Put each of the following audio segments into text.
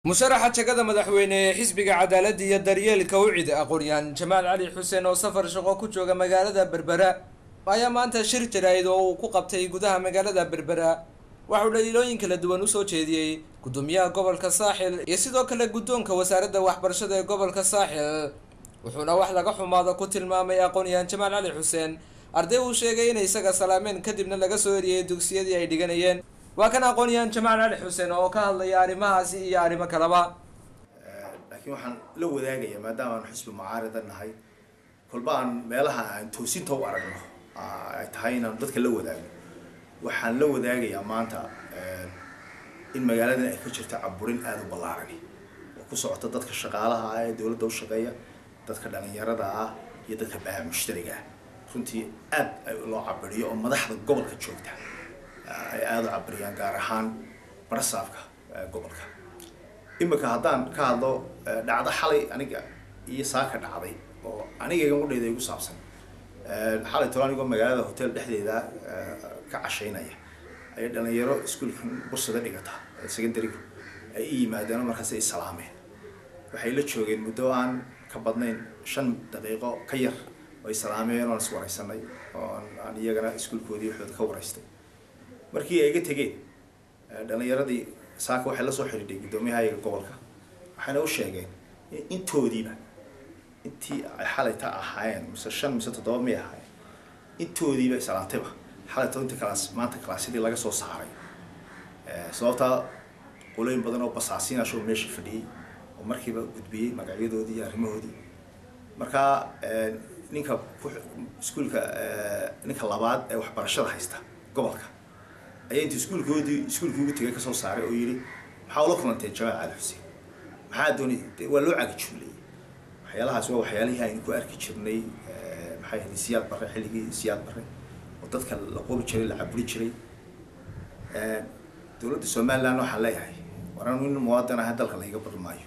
musharaxa jagada madaxweyne ee xisbiga cadaaladda iyo daryeelka wicid aqoonyahan Jamaal Cali Xuseen oo safar shaqo ku jooga magaalada Berbera ayaa maanta shir jaraa'id oo uu ku qabtay gudaha magaalada Berbera waxa uu dhaliilooyin kala duwan u soo jeediyay gudoomiyaha gobolka Saaxil iyo sidoo kale gudoonka wasaaradda waxbarashada ee gobolka Saaxil wuxuuna wax laga xumaado ku tilmaamay aqoonyahan Jamaal Cali Xuseen arday uu sheegay in isaga salaameen kadibna laga soo eriyay dugsiyadii ay dhiganayeen وكان أقوليان جمال علي حسين أو كهذا يارمها سي يارم كلبا لكن وحن لو ذاقية ما دام نحسب معارضة النهاي كل بان مالها أن توسين تو أرجو تهينا ضدك لو ذاقية وحن لو ذاقية ما أنت إن مجالنا كشر تعبرين هذا بالعربي وكسرت ضدك الشغالة هاي دولة دول شقية ضدك لأن يردها يدك بها مشتركة كنتي أب الله عبرية وما ضحك قبل كتشوفته aad cabriyaan gaar ahaan barsaafka gobolka imika hadaan ka hadlo dhacdo xalay aniga iyo saaka dhacday oo aniga igu dheeday ugu saabsan xalay tooniga magaalada hotel dhexdeeda ka cashaynaya ay dhalinyaro iskuulka bursada dhigata secondary ay yimaadeen markaas ay salaameen waxay la joogeen muddo aan ka badnayn 5 daqiiqo ka yar oo ay salaameen oo iswaraysanay oo aan iyagana iskuulkoodii waxooda ka waraystay markii ay tageen dhalinyaradii saaka waxa la soo xiriiray gudoomiyaha gobolka waxaana u sheegeen intoodiiba intii ay xalayta ahaayeen mise 5 mise 7 ma ahaayeen intoodiiba salaantayba xalayta inta kalaas maanta kalaasidii laga soo saaray sababta qoloyin badan oo basaasiin ah oo meesha fadhiyay oo markiiba gudbiyay magacyadoodii iyo arrimahoodii marka ninka iskuulka ninka labaad ee waxbarashada haysta gobolka أي أنت سكول كودي تجي كسر صاري ويري حاولوا كمان تجمع على حسين محادوني ولو عقد شغلي حيالها سوا حيالها إنكو أركي شرني محيه سياد برا حلقي سياد برا وتذكر القوم تشري العبري تشري دولة السومال لانه حلاها هاي ورانا من المواطنة هذا الخليج قبل مايو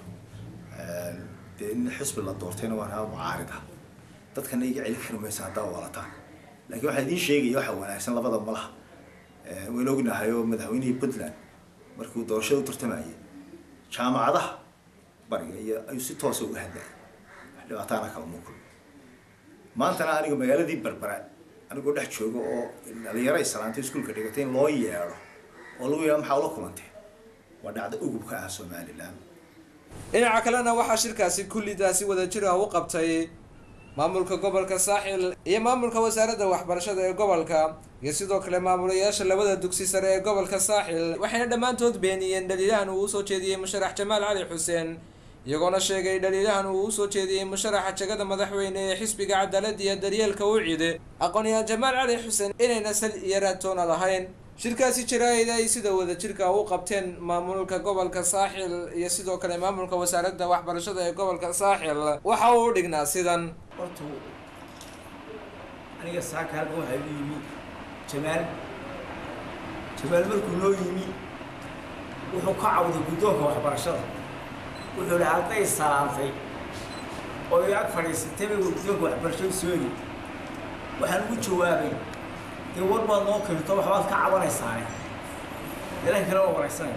لأن حسب الله دورتين وأنا معارضة تذكر نيجي عليك إنه ما يساعده ولا تا لكن واحد يشيء يحول أحسن لفظ ملها ولوجنا هايو مدهوني بدلان مركو دورشة وترتمعية جامعة بريء أي ستوس وهذا لو أعطانا كلامكم ما أنت أنا مجال دي بربرة أنا قلت أحكي شو اللي يرى السلام تسكول كده لا يعرف ولو يوم حاولكم أنت ودعد أوجب كأسو مال الآن إن عقلنا وح شركة كل داسي وذا جرى وقبتي maamulka gobolka Saaxil iyo maamulka wasaaradda waxbarashada ee gobolka iyo sidoo kale maamulayaasha labada dugsi sare ee gobolka Saaxil waxayna dhamaantood beeniyeen dhaliilahan uu soo jeediyay musharax Jamaal Cali Xuseen iyagoona sheegay dhaliilahan uu soo jeediyay musharaxa jagada madaxweyne ee xisbiga cadaaladda iyo daryeelka wicid aqoonyahan Jamaal Cali Xuseen inayna sal iyo raatoon lahayn shirkaasi jaraa'id ay sida wada jirka u qabteen maamulka gobolka Saaxil iyo sidoo kale maamulka wasaaradda waxbarashada ee gobolka Saaxil waxa uu dhignaa sidan horta aniga saaka halkan waxa uu yimi Jamaal markuu noo yimi wuxuu ka cawday gudoonka waxbarashada wuxuu la arday salaantay oo ay fariisatay gudoonka waxbarashada soo waxaan ugu jawaabay dee warba noo keento waxbaad ka cabanaysaa ilaahay kala waraysan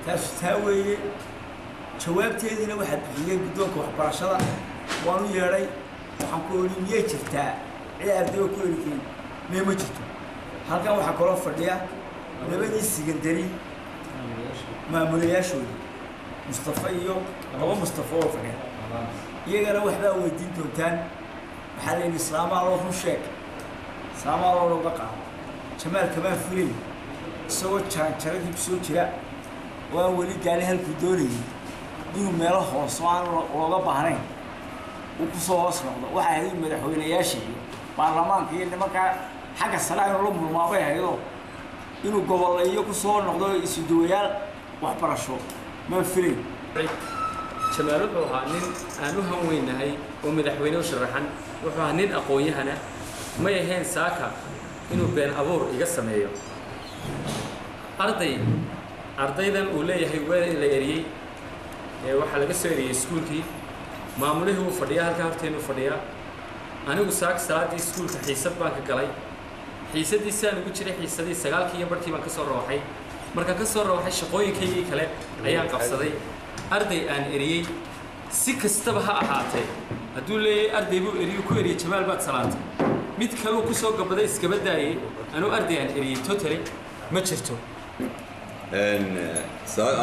taas weeye jawaabteedina waxa bixiyay gudoonka waxbarashada waanu yeeray waxaan ku ooliyay jirtaa ciyaartay ku ooliyay ma jirto halkan waxa kala fadhiya labadii secondary maamulayaashooda Mustafa iyo Mustafa oo fadhiya iyagana waxba weydiin doontaan waxa la islaamaha loo sheeg saamaha loo qaado Jamaal kama fulin soo jaranjaradii soo jira waa wali gaali halku doonayay inuu meelo hoos aan looga baahnayn uu ku soo hoos noqdo waxa ay madaxweynayaashii baarlamaanka iyo nimanka xagga salaam loo mulmaabay haydo inuu goboleeyo ku soo noqdo isuduwayaal waxbarasho ma filin Jamaal wuxuu ahaa nin aan u hanweynahay oo madaxweyne u sharaxan wuxuu ahaa nin aqoon-yahana ma yahayn saaka inuu been abuur iga sameeyo ardaydan uu leeyahay waa in la eriyay waxa laga soo eriyay iskuulkii maamulihii uu fadhiyaa halka horteenu fadhiyaa anigu saak salaadii iskuulka xiisad baan ka galay xiisadii saan ugu jiray xiisadii 9 iyo barkii baan ka soo rooxay marka ka soo rawaxay shaqooyinkaygii kale ayaan qabsaday arday aan eriyey si kastaba ha ahaatee hadduu leeyahay arday buu eriyo ku eriyey Jamaal baad salaantay mid kale uu ku soo gabaday iskaba daayay anuu arday aan eriyey totally ma jirto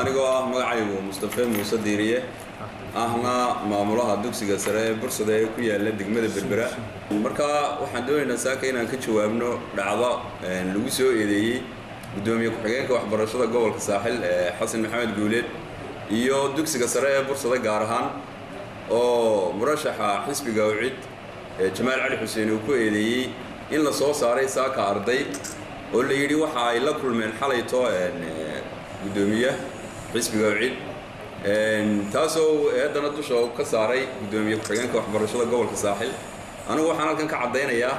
anigoo ah magacaygu Mustafa Muuse Diiriye ahna maamulaha dugsiga sare ee Bursada ee ku yaala degmada Berbera marka waxaan doonaynaa saaka inaan ka jawaabno dhacdo lagu soo eedeeyay gudoomiye ku-xigeenka waxbarashada gobolka Saaxil Xasan Maxamed Guuleed iyo dugsiga sare ee Bursada gaar ahaan oo murashaxa xisbiga UCID Jamaal Cali Xuseen uu ku eedeeyay in la soo saaray saaka arday oo la yiri waxa ay la kulmeen xalayto gudoomiye xisbiga UCID taasoo eedana dusha ka saaray gudoomiye ku-xigeenka waxbarashada gobolka Saaxil anigu waxaan halkan ka cadeynayaa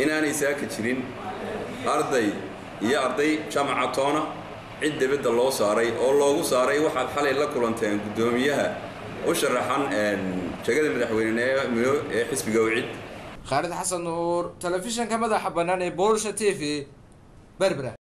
inaanay saaka jirin arday iyo arday jaamacatoona cid dibadda loo saaray oo loogu saaray waxaad xalay la kulanteen gudoomiyaha u sharaxan jagada madaxweynaha ee xisbiga UCID Khalid Xasan Nuur telefishinka madaxa bannaan ee Bulsha TV Berbera